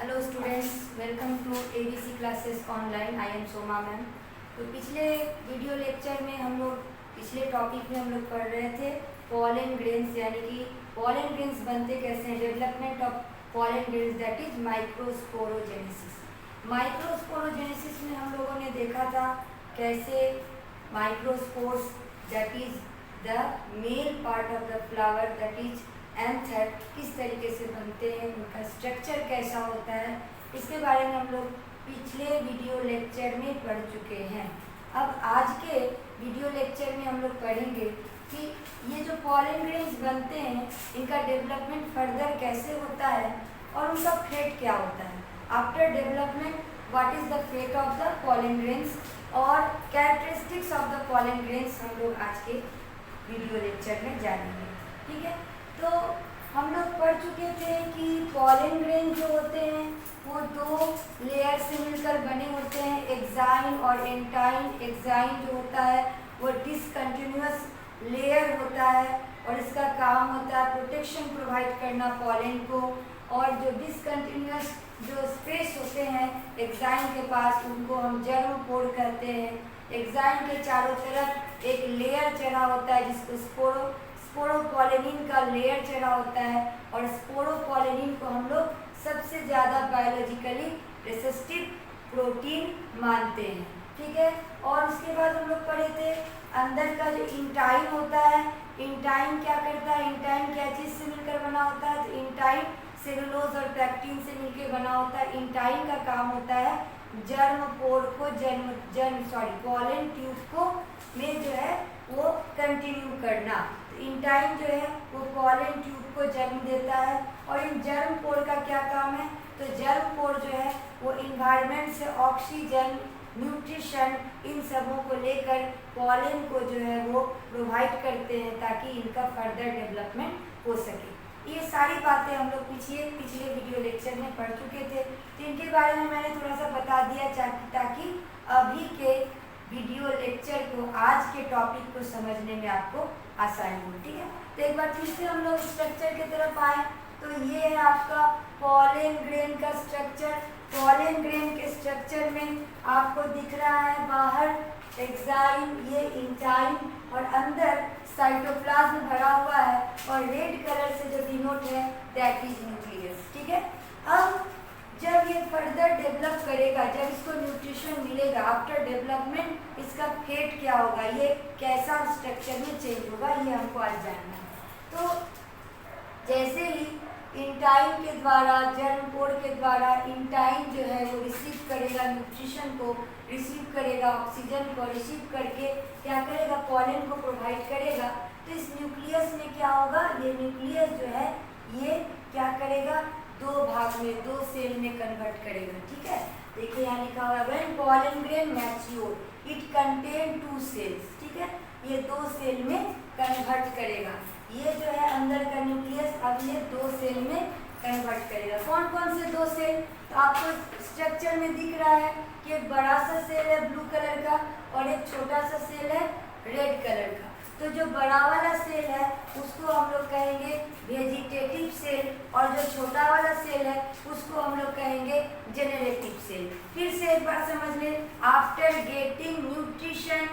Hello students, welcome to ABC classes online. I am Soma ma'am. तो पिछले video lecture में हम लोग पिछले टॉपिक में हम लोग पढ़ रहे थे पॉलन ग्रेन्स, यानी कि पॉलन ग्रेन्स बनते कैसे हैं, development of pollen grains, that is microsporogenesis. Microsporogenesis में हम लोगों ने देखा था कैसे microspores, that is the male part of the flower, that is anther, किस तरीके से बनते हैं, उनका स्ट्रक्चर कैसा होता है, इसके बारे में हम लोग पिछले वीडियो लेक्चर में पढ़ चुके हैं। अब आज के वीडियो लेक्चर में हम लोग पढ़ेंगे कि ये जो पॉलन ग्रेन्स बनते हैं इनका डेवलपमेंट फर्दर कैसे होता है और उनका फेट क्या होता है। After development what is the fate of the pollen grains और characteristics of the pollen grains हम लोग आज के वीडियो लेक्चर में जानेंगे। ठीक है, तो हम लोग पढ़ चुके थे कि पॉलन ग्रेन जो होते हैं वो दो लेयर से मिलकर बने होते हैं, एक्साइन और एंटाइन। एक्साइन जो होता है वो डिसकंटिन्यूअस लेयर होता है और इसका काम होता है प्रोटेक्शन प्रोवाइड करना पॉलन को, और जो डिसकंटिन्यूअस जो स्पेस होते हैं एक्साइन के पास उनको हम जर्म पोर कहते हैं। एक्साइन के चारों तरफ एक लेयर चढ़ा होता है जिसको स्पोरोपोलेनिन का लेयर चढ़ा होता है, और स्पोरोपोलेनिन को हम लोग सबसे ज़्यादा बायोलॉजिकली रेसिस्टिव प्रोटीन मानते हैं। ठीक है, और उसके बाद हम लोग पढ़े थे अंदर का जो इंटाइन होता है, इंटाइन क्या करता है, इंटाइन क्या चीज़ से मिलकर बना होता है, तो इंटाइन सेलुलोज और पैक्टिन से मिलकर बना होता है। इंटाइन का काम होता है जर्म पोर को पॉलन ट्यूब को में जो है वो कंटिन्यू करना। इंटाइन जो है वो पॉलन ट्यूब को जन्म देता है, और इन जर्म पोर का क्या काम है, तो जर्म पोर जो है वो इन्वायरमेंट से ऑक्सीजन, न्यूट्रिशन, इन सबों को लेकर पॉलन को जो है वो प्रोवाइड करते हैं ताकि इनका फर्दर डेवलपमेंट हो सके। ये सारी बातें हम लोग पिछले वीडियो लेक्चर में पढ़ चुके थे, तो इनके बारे में मैंने थोड़ा सा बता दिया ताकि अभी के वीडियो लेक्चर को, आज के टॉपिक को समझने में आपको आसानी हो। ठीक है, तो एक बार फिर से हम लोग स्ट्रक्चर की तरफ आए तो ये है आपका पॉलन ग्रेन का स्ट्रक्चर। पॉलन ग्रेन के स्ट्रक्चर में आपको दिख रहा है बाहर एक्साइन, ये इंटाइन, और अंदर साइटोप्लाज्म भरा हुआ है और रेड कलर से जो डिनोट है दैट इज न्यूक्लियस। ठीक है, अब जब ये फर्दर डेवलप करेगा, जब इसको न्यूट्रिशन मिलेगा, आफ्टर डेवलपमेंट इसका फेट क्या होगा, ये कैसा स्ट्रक्चर में चेंज होगा, ये हमको आज जानना है। तो जैसे ही इंटाइन के द्वारा, जर्म पोर के द्वारा इंटाइन जो है वो रिसीव करेगा न्यूट्रिशन को, रिसीव करेगा ऑक्सीजन को, रिसीव करके क्या करेगा, पॉलन को प्रोवाइड करेगा। तो इस न्यूक्लियस में क्या होगा, ये न्यूक्लियस जो है ये क्या करेगा, दो भाग में, दो सेल में कन्वर्ट करेगा। ठीक है, देखिए यहाँ लिखा हुआ है when pollen grain mature it contain 2 cells. ठीक है, ये 2 सेल में कन्वर्ट करेगा। ये जो है अंदर का न्यूक्लियस अब ये 2 सेल में कन्वर्ट करेगा। कौन कौन से 2 सेल, तो आपको स्ट्रक्चर में दिख रहा है कि एक बड़ा सा सेल है ब्लू कलर का और एक छोटा सा सेल है रेड कलर का। तो जो बड़ा वाला सेल है उसको हम लोग कहेंगे वेजिटेटिव सेल, और जो छोटा वाला सेल है उसको हम लोग कहेंगे जेनरेटिव सेल। फिर से एक बार समझ ले, after getting nutrition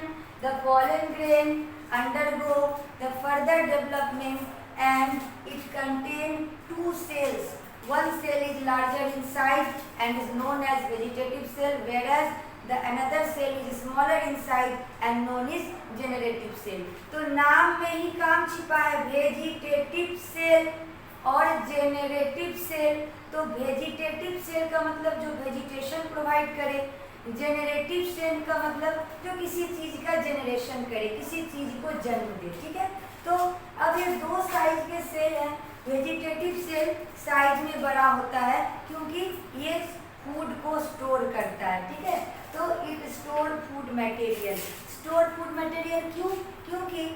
the pollen grain undergo the further development and it contain 2 cells. One cell is larger in size and is known as vegetative cell, whereas the another cell is smaller in size and known as generative cell. तो नाम में ही काम छिपा है, vegetative cell और generative cell. तो vegetative cell का मतलब जो वेजिटेशन प्रोवाइड करे, जेनरेटिव सेल का मतलब जो किसी चीज का जनरेशन करे, किसी चीज को जन्म दे। ठीक है, तो अब ये 2 साइज के सेल हैं। वेजिटेटिव सेल साइज में बड़ा होता है क्योंकि ये फूड को स्टोर करता है। ठीक है, तो it store food material. Store food material क्यों, क्योंकि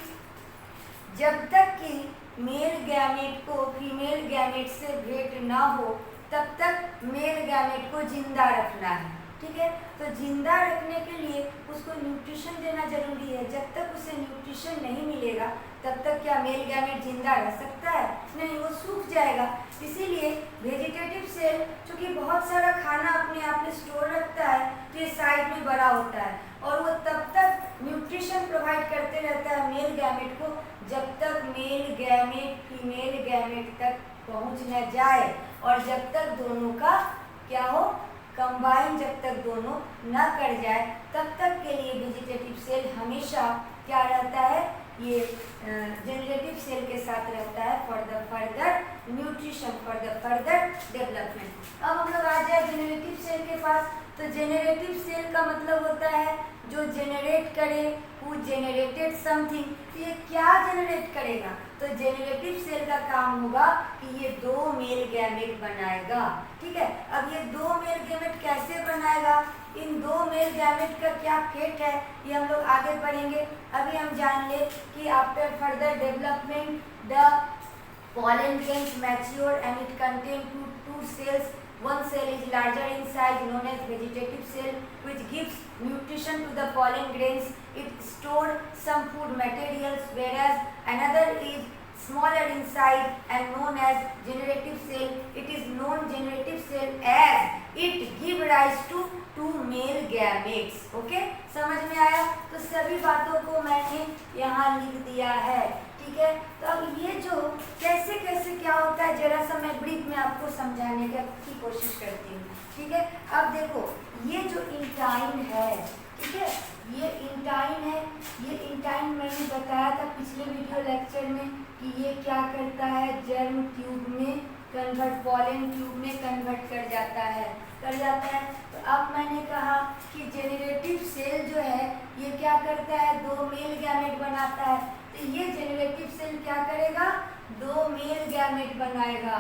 जब तक कि मेल गैमेट को फीमेल गैमेट से भेंट ना हो तब तक मेल गैमेट को जिंदा रखना है। ठीक है, तो जिंदा रखने के लिए उसको न्यूट्रिशन देना जरूरी है। जब तक उसे न्यूट्रिशन नहीं मिलेगा तब तक क्या मेल गैमेट जिंदा रह सकता है? नहीं, वो सूख जाएगा। इसीलिए वेजिटेटिव सेल चूँकि बहुत सारा खाना अपने आप में स्टोर रखता है तो ये साइड में बड़ा होता है और वो तब तक न्यूट्रिशन प्रोवाइड करते रहता है मेल गैमेट को जब तक मेल गैमेट फीमेल गैमेट तक पहुंच न जाए और जब तक दोनों का क्या हो कंबाइन, जब तक दोनों न कर जाए तब तक के लिए वेजिटेटिव सेल हमेशा क्या रहता है, ये जेनरेटिव सेल के साथ रहता है for the further nutrition, for the further development. अब हम लोग आ जाए जेनरेटिव सेल के पास। तो जेनरेटिव सेल का मतलब होता है जो जेनरेट करे, हु जेनरेटेड समथिंग। तो ये क्या जेनरेट करेगा, तो जेनरेटिव सेल का काम होगा कि ये दो मेल गैमेट बनाएगा। ठीक है, अब ये दो मेल गैमेट कैसे बनाएगा, इन दो मेल गैमेट का क्या फेट है ये हम लोग आगे पढ़ेंगे। अभी हम जान ले कि after further development the pollen grains mature and it contains two cells. One cell is larger in size known as vegetative cell which gives nutrition to the pollen grains. It stores some food materials, whereas another is smaller in size and known as generative cell. It is known generative cell as it give rise to two male gametes. Okay, समझ में आया? तो सभी बातों को मैंने यहाँ लिख दिया है। ठीक है, तो अब ये जो कैसे कैसे क्या होता है जरा सा मैं ब्रीफ में आपको समझाने की कोशिश करती हूँ। ठीक है, अब देखो ये जो इंटाइन है, ठीक है, ये इंटाइन है। ये इंटाइन मैंने बताया था पिछले वीडियो लेक्चर में कि ये क्या करता है, जर्म ट्यूब में कन्वर्ट, पॉलन ट्यूब में कन्वर्ट कर जाता है। तो अब मैंने कहा कि जेनरेटिव सेल जो है ये क्या करता है, दो मेल गैमेट बनाता है। तो ये जेनरेटिव सेल क्या करेगा, दो मेल गैमेट बनाएगा।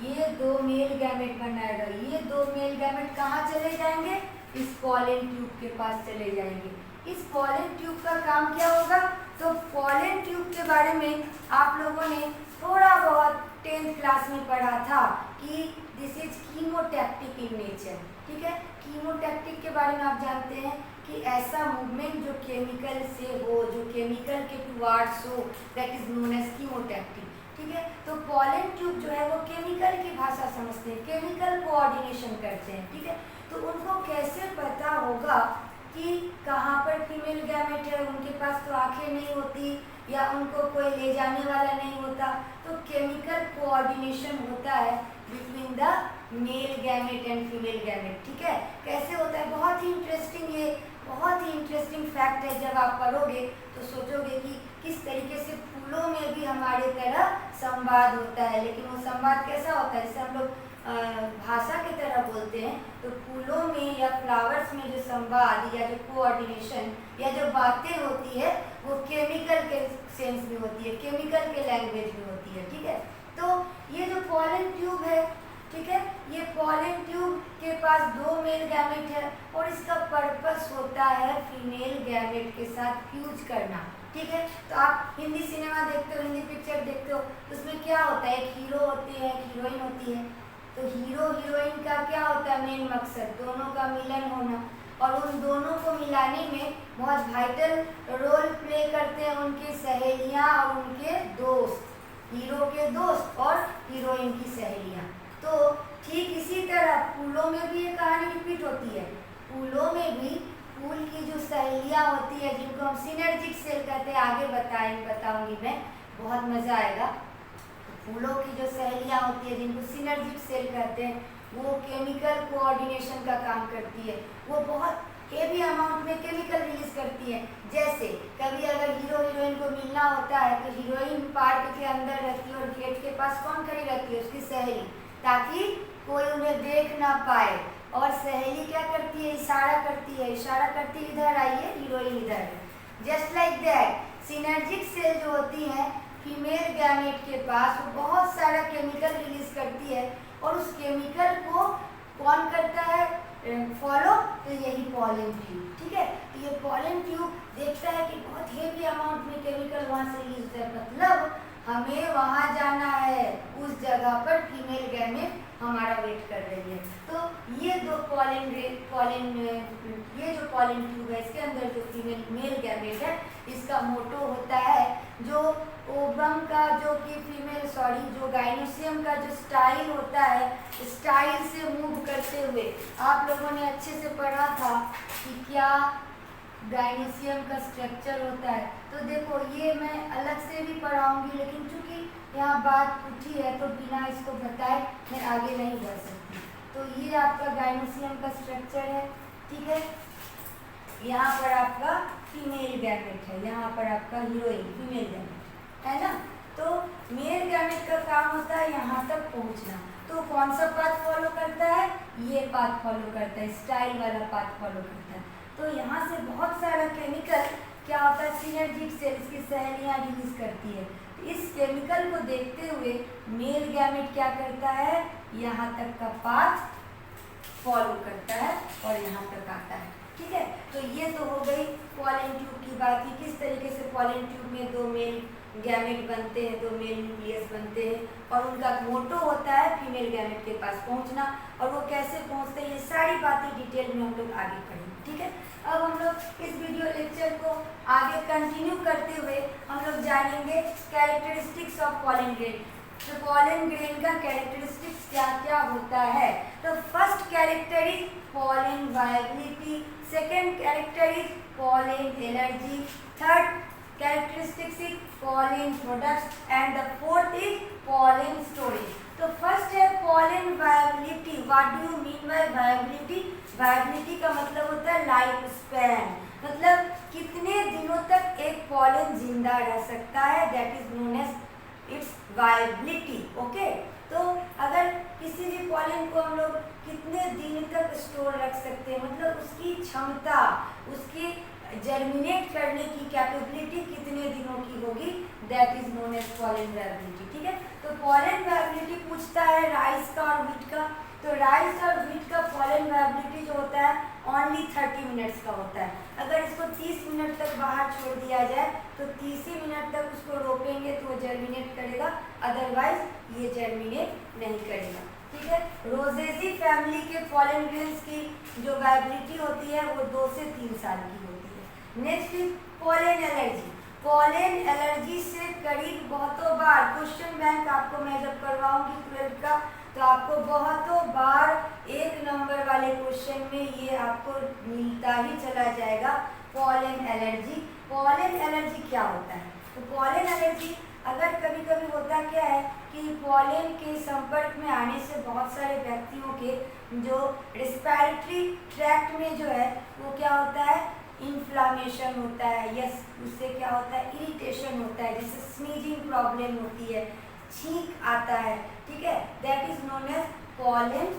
ये दो मेल गैमेट बनाएगा। ये दो मेल गैमेट कहाँ चले जाएंगे, इस पॉलन ट्यूब के पास चले जाएंगे। इस पॉलन ट्यूब का काम क्या होगा, तो पॉलन ट्यूब के बारे में आप लोगों ने थोड़ा बहुत 10th क्लास में पढ़ा था कि दिस इज कीमोटैक्टिक इन नेचर। ठीक है, कीमोटैक्टिक के बारे में आप जानते हैं कि ऐसा मूवमेंट जो केमिकल से हो, जो केमिकल के टुवार्ड्स हो, दैट इज नोन एज कीमोटैक्टिक। ठीक है, तो पॉलन ट्यूब जो है वो केमिकल की भाषा समझते हैं, केमिकल कोऑर्डिनेशन करते हैं। ठीक है, तो उनको कैसे पता होगा कि कहाँ पर फीमेल गैमेट है, उनके पास तो आंखें नहीं होती या उनको कोई ले जाने वाला नहीं होता, तो केमिकल कोऑर्डिनेशन होता है between the male gamete and female gamete. ठीक है, कैसे होता है, बहुत ही इंटरेस्टिंग, ये बहुत ही इंटरेस्टिंग फैक्ट है। जब आप पढ़ोगे तो सोचोगे कि किस तरीके से फूलों में भी हमारे तरह संवाद होता है, लेकिन वो संवाद कैसा होता है, जैसे हम लोग भाषा की तरह बोलते हैं, तो फूलों में या फ्लावर्स में जो संवाद या जो कोऑर्डिनेशन या जो बातें होती है वो केमिकल के सेंस में होती है, केमिकल के लैंग्वेज में होती है। ठीक है, तो ये जो पॉलन ट्यूब है, ठीक है, ये पॉलन ट्यूब के पास दो मेल गैमेट है और इसका पर्पस होता है फीमेल गैमेट के साथ फ्यूज करना। ठीक है, तो आप हिंदी सिनेमा देखते हो, हिंदी पिक्चर देखते हो, तो उसमें क्या होता है, एक हीरो होती है, एक हीरोइन होती है। तो हीरो हीरोइन का क्या होता है मेन मकसद, दोनों का मिलन होना, और उन दोनों को मिलाने में बहुत वाइटल रोल प्ले करते हैं उनकी सहेलियाँ और उनके दोस्त, हीरो के दोस्त और हीरोइन की सहेलियाँ। तो ठीक इसी तरह फूलों में भी ये कहानी रिपीट होती है। फूलों में भी फूल की जो सहेलियाँ होती है जिनको हम सिनर्जिक सेल कहते हैं, आगे बताऊंगी मैं, बहुत मज़ा आएगा। फूलों की जो सहेलियाँ होती है जिनको सिनर्जिक सेल कहते हैं, वो केमिकल कोऑर्डिनेशन का काम करती है। वो बहुत हेवी अमाउंट में केमिकल रिलीज करती है। जैसे कभी अगर हीरो हीरोइन को मिलना होता है तो हीरोइन पार्क के अंदर रहती है और गेट के पास कौन खड़ी रहती है, उसकी सहेली, ताकि कोई उन्हें देख ना पाए। और सहेली क्या करती है, इशारा करती है, इधर आइए, हीरोइन इधर है। Just like that synergic cell जो होती हैं फीमेल गैमेट के पास, वो बहुत सारा केमिकल रिलीज करती है और उस केमिकल को कौन करता है फॉलो, तो यही पॉलन ट्यूब। ठीक है, तो ये पॉलन ट्यूब देखता है कि बहुत हेवी अमाउंट में केमिकल वहाँ से रिलीज होता है, मतलब हमें वहाँ जाना है, उस जगह पर फीमेल गैमेट हमारा वेट कर रही है। तो ये दो ये जो पॉलन ट्यूब है, इसके अंदर जो फीमेल मेल गैमेट है, इसका मोटो होता है जो ओवम का जो गाइनोसियम का जो स्टाइल होता है, स्टाइल से मूव करते हुए आप लोगों ने अच्छे से पढ़ा था कि क्या गाइनोसियम का स्ट्रक्चर होता है। तो देखो ये मैं अलग से भी पढ़ाऊंगी, लेकिन चूंकि यहाँ बात उठी है तो बिना इसको बताए मैं आगे नहीं बढ़ सकती। तो ये आपका गाइनोसियम का स्ट्रक्चर है, ठीक है। यहाँ पर आपका फीमेल गैमेट है, यहाँ पर आपका हीरोइन फीमेल गैमेट है ना। तो मेल गैमेट का काम होता है यहाँ तक पहुँचना। तो कौन सा पाथ फॉलो करता है? ये पाथ फॉलो करता है, स्टाइल वाला पाथ फॉलो करता है। तो यहाँ से बहुत सारा केमिकल क्या होता है, सिनर्जिक सेल्स की सहेलियाँ रिलीज करती है। तो इस केमिकल को देखते हुए मेल गैमेट क्या करता है, यहाँ तक का पाथ फॉलो करता है और यहाँ तक आता है, ठीक है। तो ये तो हो गई पॉलन ट्यूब की बात कि किस तरीके से पॉलन ट्यूब में दो मेल गैमेट बनते हैं, दो मेल न्यूक्लियस बनते हैं और उनका मोटो होता है फीमेल गैमेट के पास पहुंचना। और वो कैसे पहुंचते हैं, ये सारी बातें डिटेल में हम लोग आगे पढ़ेंगे, ठीक है। अब हम लोग इस वीडियो लेक्चर को आगे कंटिन्यू करते हुए हम लोग जानेंगे कैरेक्टरिस्टिक्स ऑफ पॉलन ग्रेन। तो पॉलन ग्रेन का कैरेक्टरिस्टिक्स क्या क्या होता है। तो first character is pollen viability, second character is pollen allergy, third characteristics is pollen products and the fourth is pollen storage. तो फर्स्ट है pollen viability. What do you mean by viability? viability का मतलब होता है life span, मतलब कितने दिनों तक एक पॉलन जिंदा रह सकता है, that is known as its viability. Okay, तो अगर किसी भी पॉलन को हम लोग कितने दिन तक स्टोर रख सकते हैं, मतलब उसकी क्षमता, उसकी जर्मिनेट करने की कैपेबिलिटी कितने दिनों की होगी, that is known as pollen viability, ठीक है। तो पॉलन वायबिलिटी पूछता है राइस का और व्हीट का। तो राइस और व्हीट का पॉलन वायबिलिटी जो होता है ओनली 30 मिनट्स का होता है। अगर इसको 30 मिनट तक बाहर छोड़ दिया जाए तो 30 ही मिनट तक उसको रोकेंगे तो वो जर्मिनेट करेगा, अदरवाइज ये जर्मिनेट नहीं करेगा, ठीक है। रोजेसी फैमिली के पॉलन ग्रेन्स की जो वायबिलिटी होती है वो 2 से 3 साल की होती है। Next is pollen allergy. Pollen allergy से करीब बहुतों बार क्वेश्चन बैंक आपको मैं जब करवाऊंगी 12th का तो आपको बहुतों बार 1 नंबर वाले क्वेश्चन में ये आपको मिलता ही चला जाएगा, पॉलन एलर्जी। पॉलन एलर्जी क्या होता है? तो पॉलन एलर्जी अगर कभी कभी होता क्या है कि पॉलन के संपर्क में आने से बहुत सारे व्यक्तियों के जो रेस्पिरेटरी ट्रैक्ट में जो है वो क्या होता है, इन्फ्लामेशन होता है, यस उससे क्या होता है, इरिटेशन होता है, जैसे स्नीजिंग प्रॉब्लम होती है, छींक आता है, ठीक है, that is known as pollen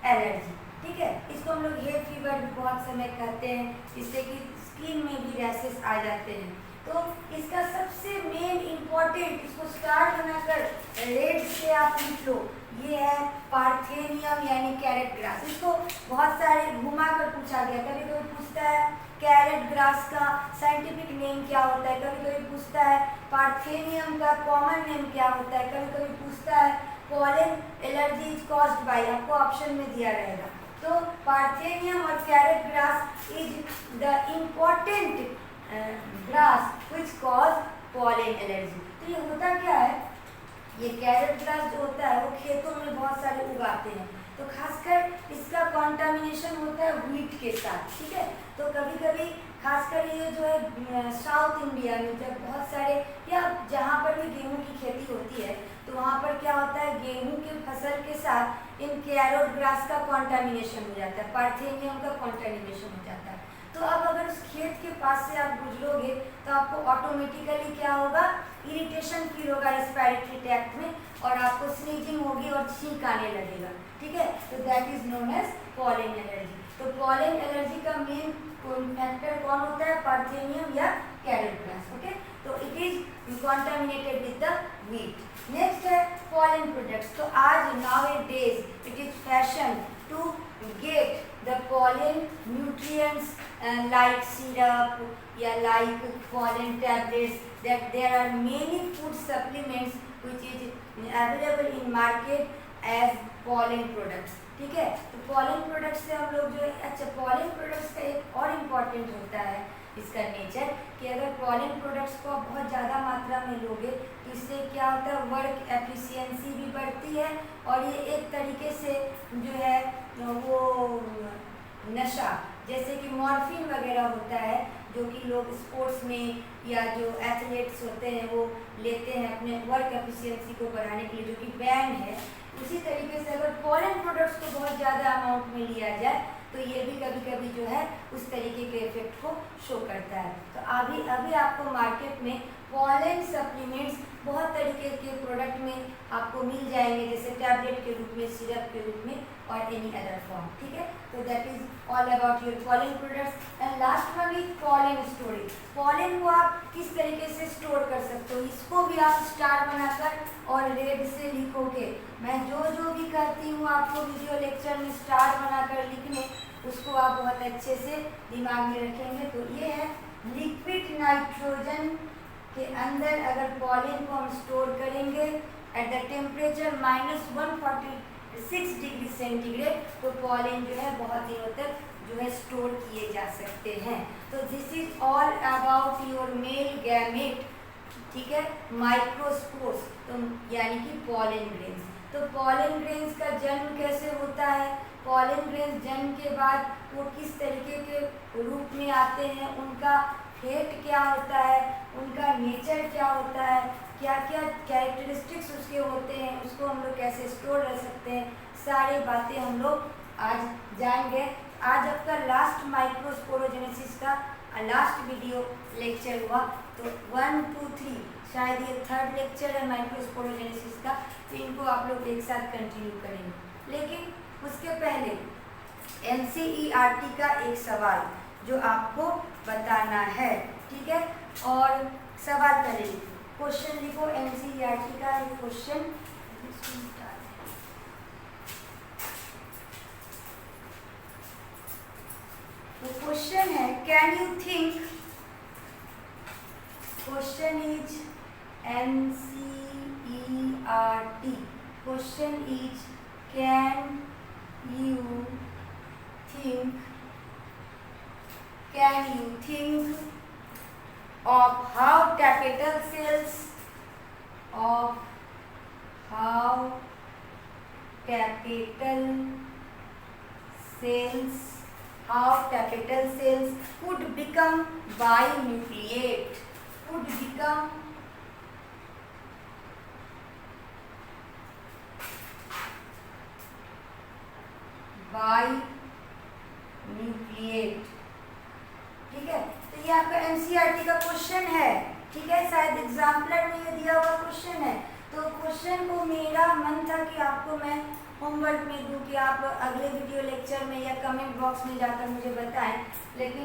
allergy, ठीक है। इसको हम लोग हे फीवर भी बहुत समय कहते हैं, जिससे कि स्किन में भी रैशेस आ जाते हैं। तो इसका सबसे मेन इम्पॉर्टेंट, इसको स्टार बनाकर रेड से आप लिख लो, ये है पार्थेनियम यानी कैरेट ग्रास। इसको बहुत सारे घुमा कर पूछा गया, कभी कभी पूछता है कैरेट ग्रास का साइंटिफिक नेम क्या होता है, कभी कभी पूछता है पार्थेनियम का कॉमन नेम क्या होता है, कभी कभी पूछता है pollen allergy is caused by, आपको ऑप्शन में दिया रहेगा। तो पार्थेनियम और carrot grass is the important grass which cause pollen allergy. तो ये होता क्या है, ये कैरेट ग्रास जो होता है वो खेतों में बहुत सारे उगाते हैं, तो खासकर इसका कॉन्टामिनेशन होता है व्हीट के साथ, ठीक है। तो कभी कभी खासकर ये जो है साउथ इंडिया में जब बहुत सारे या जहाँ पर भी गेहूं की खेती होती है तो वहाँ पर क्या होता है, गेहूं के फसल के साथ इन कैरेट ग्रास का कॉन्टामिनेशन हो जाता है, पार्थेनियम का कॉन्टामिनेशन हो जाता है। तो अब अगर उस खेत के पास से आप गुजरोगे तो आपको ऑटोमेटिकली क्या होगा, इरिटेशन फील होगा रेस्पिरेटरी ट्रैक्ट में और आपको स्नीजिंग होगी और छींक आने लगेगा, ठीक है। तो that is known as pollen allergy. तो पॉलन एलर्जी का मेन फैक्टर कौन होता है, पार्थेनियम या कैरेट ग्रास, ओके। तो it is contaminated with the wheat. Next है पॉलन प्रोडक्ट्स। तो आज nowadays it is fashion to get the pollen nutrients like syrup या like pollen tablets, that there are many food supplements which is available in market as pollen products, ठीक है। तो pollen products से हम लोग जो है, अच्छा pollen products का एक और इम्पॉर्टेंट होता है, इसका नेचर कि अगर पॉलन प्रोडक्ट्स को आप बहुत ज़्यादा मात्रा में लोगे तो इससे क्या होता है, वर्क एफिशिएंसी भी बढ़ती है और ये एक तरीके से जो है वो नशा, जैसे कि मॉर्फिन वगैरह होता है जो कि लोग स्पोर्ट्स में या जो एथलीट्स होते हैं वो लेते हैं अपने वर्क एफिशिएंसी को बढ़ाने के लिए, जो कि बैन है। उसी तरीके से अगर पॉलन प्रोडक्ट्स को बहुत ज़्यादा अमाउंट में लिया जाए तो ये भी कभी कभी जो है उस तरीके के इफेक्ट को शो करता है। तो अभी आपको मार्केट में पॉलन सप्लीमेंट्स बहुत तरीके के प्रोडक्ट में आपको मिल जाएंगे, जैसे टैबलेट के रूप में, सिरप के रूप में और एनी अदर फॉर्म। ठीक है, तो that is all about your pollen products. And last one is pollen storage. Pollen को आप किस तरीके से स्टोर कर सकते हो, इसको भी आप स्टार बनाकर और रेड से लिखोगे। मैं जो भी करती हूँ आपको वीडियो लेक्चर में स्टार बनाकर लिखने, उसको आप बहुत अच्छे से दिमाग में रखेंगे। तो ये है लिक्विड नाइट्रोजन के अंदर अगर पॉलन को हम स्टोर करेंगे at the temperature -146 degree centigrade, तो पॉलन जो है बहुत दिनों तक जो है स्टोर किए जा सकते हैं। तो this is all about your male gamete. ठीक है, माइक्रोस्पोर्स तो यानी कि पॉलन ग्रेन्स। तो पॉलन ग्रेन्स का जन्म कैसे होता है, पॉलन ग्रेन्स जन्म के बाद वो किस तरीके के रूप में आते हैं, उनका फेट क्या होता है, उनका नेचर क्या होता है, क्या क्या कैरेक्टरिस्टिक्स उसके होते हैं, उसको हम लोग कैसे स्टोर कर सकते हैं, सारी बातें हम लोग आज जानेंगे। आज आपका लास्ट माइक्रोस्पोरोजेनेसिस का लास्ट वीडियो लेक्चर हुआ। तो 1, 2, 3 शायद ये थर्ड लेक्चर है माइक्रोस्पोरोजेनेसिस का, तो इनको आप लोग एक साथ कंटिन्यू करेंगे। लेकिन उसके पहले NCERT का एक सवाल जो आपको बताना है। ठीक है, और सवाल पहले लिखो, क्वेश्चन लिखो, NCERT का एक क्वेश्चन। तो क्वेश्चन है, can you think, question is NCERT, question is can you think of how capital cells could become binucleate, बाइन्यूक्लिएट। ठीक है, तो ये आपका NCERT का क्वेश्चन है। ठीक है, शायद एग्जाम्पलर में ये दिया हुआ क्वेश्चन है। तो क्वेश्चन को मेरा मन था कि आपको मैं होमवर्क में दूं कि आप अगले वीडियो लेक्चर में या कमेंट बॉक्स में जाकर मुझे बताएं, लेकिन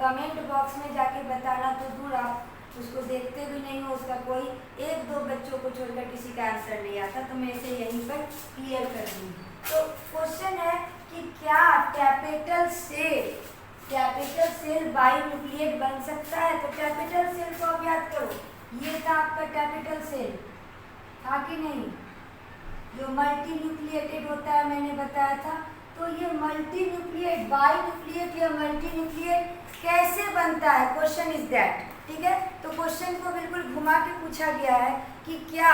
कमेंट बॉक्स में जाके बताना तो दूर, आप उसको देखते भी नहीं हो, उसका कोई 1-2 बच्चों को छोड़कर किसी का आंसर नहीं आता, तो मैं इसे यहीं पर क्लियर कर दूँगी। तो क्वेश्चन है कि क्या कैपिटल सेल बाइन्यूक्लिएट बन सकता है। तो कैपिटल सेल को आप याद करो, ये था आपका कैपिटल सेल, था कि नहीं, जो मल्टी न्यूक्लिएटेड होता है, मैंने बताया था। तो ये मल्टी न्यूक्लिएट, बाइन्यूक्लिएट या मल्टी न्यूक्लिएट कैसे बनता है, क्वेश्चन इज दैट। ठीक है, तो क्वेश्चन को बिल्कुल घुमा के पूछा गया है कि क्या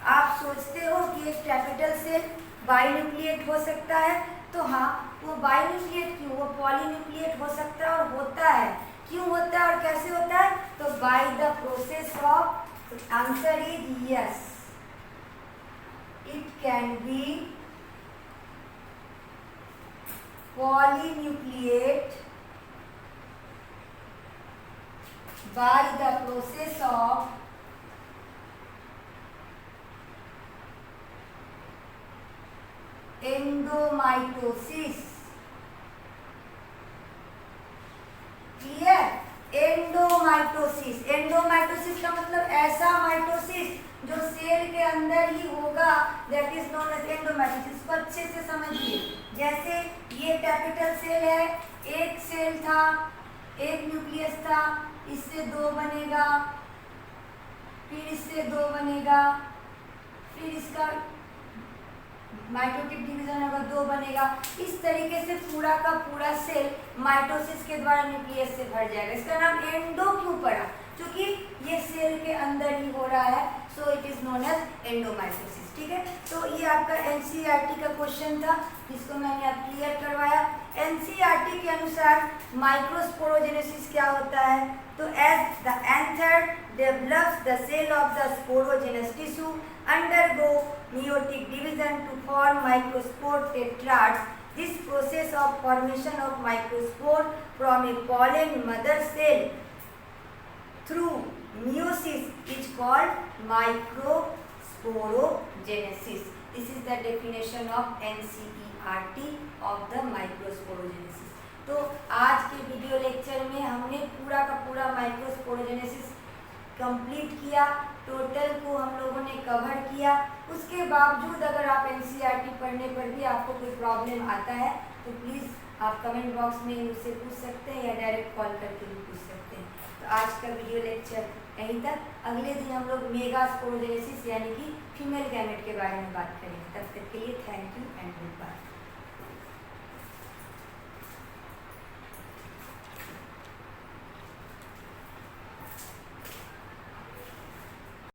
आप सोचते हो कि एक कैपिटल सेल बाइन्यूक्लिएट हो सकता है। तो हाँ, वो बाइन्यूक्लिएट क्यों, वो पॉलीन्यूक्लिएट हो सकता है और होता है। क्यों होता है और कैसे होता है, तो by the process of, answer is yes, it can be polynucleate by the process of endomitosis। Clear, एंडोमाइटोसिस, एंडोमाइटोसिस का मतलब ऐसा माइटोसिस जो सेल के अंदर ही होगा, that is known as endomitosis. इसको अच्छे से समझिए, जैसे ये कैपिटल सेल है, एक सेल था, एक न्यूक्लियस था, इससे 2 बनेगा, फिर इससे 2 बनेगा, फिर इसका माइटोटिक डिवीजन होगा 2 बनेगा। इस तरीके से पूरा का पूरा सेल माइटोसिस के द्वारा न्यूक्लियस से भर जाएगा। इसका नाम एंडो क्यों पड़ा? क्योंकि ये सेल के अंदर ही हो रहा है, so it is known as endomitosis. ठीक है, तो ये आपका एनसीईआरटी का क्वेश्चन था जिसको मैंने अब क्लियर करवाया। एनसीईआरटी के अनुसार माइक्रोस्पोरोजेनेसिस क्या होता है? तो as the anther develops the cell of the sporogenous tissue undergo meiotic division to form microspore tetrads. This process of formation of microspore from a pollen mother cell through meiosis is called microsporogenesis. This is the definition of NCERT of the microsporogenesis. तो आज के video lecture में हमने पूरा का पूरा microsporogenesis complete किया, total को हम लोगों ने कवर किया। उसके बावजूद अगर आप एनसीईआरटी पढ़ने पर भी आपको कोई प्रॉब्लम आता है तो प्लीज़ आप कमेंट बॉक्स में मुझसे पूछ सकते हैं या डायरेक्ट कॉल करके भी पूछ सकते हैं। तो आज का वीडियो लेक्चर यहीं तक। अगले दिन हम लोग मेगास्पोरोजेनेसिस यानी कि फीमेल गैमेट के बारे में बात करेंगे। तब तक के लिए thank you and good bye.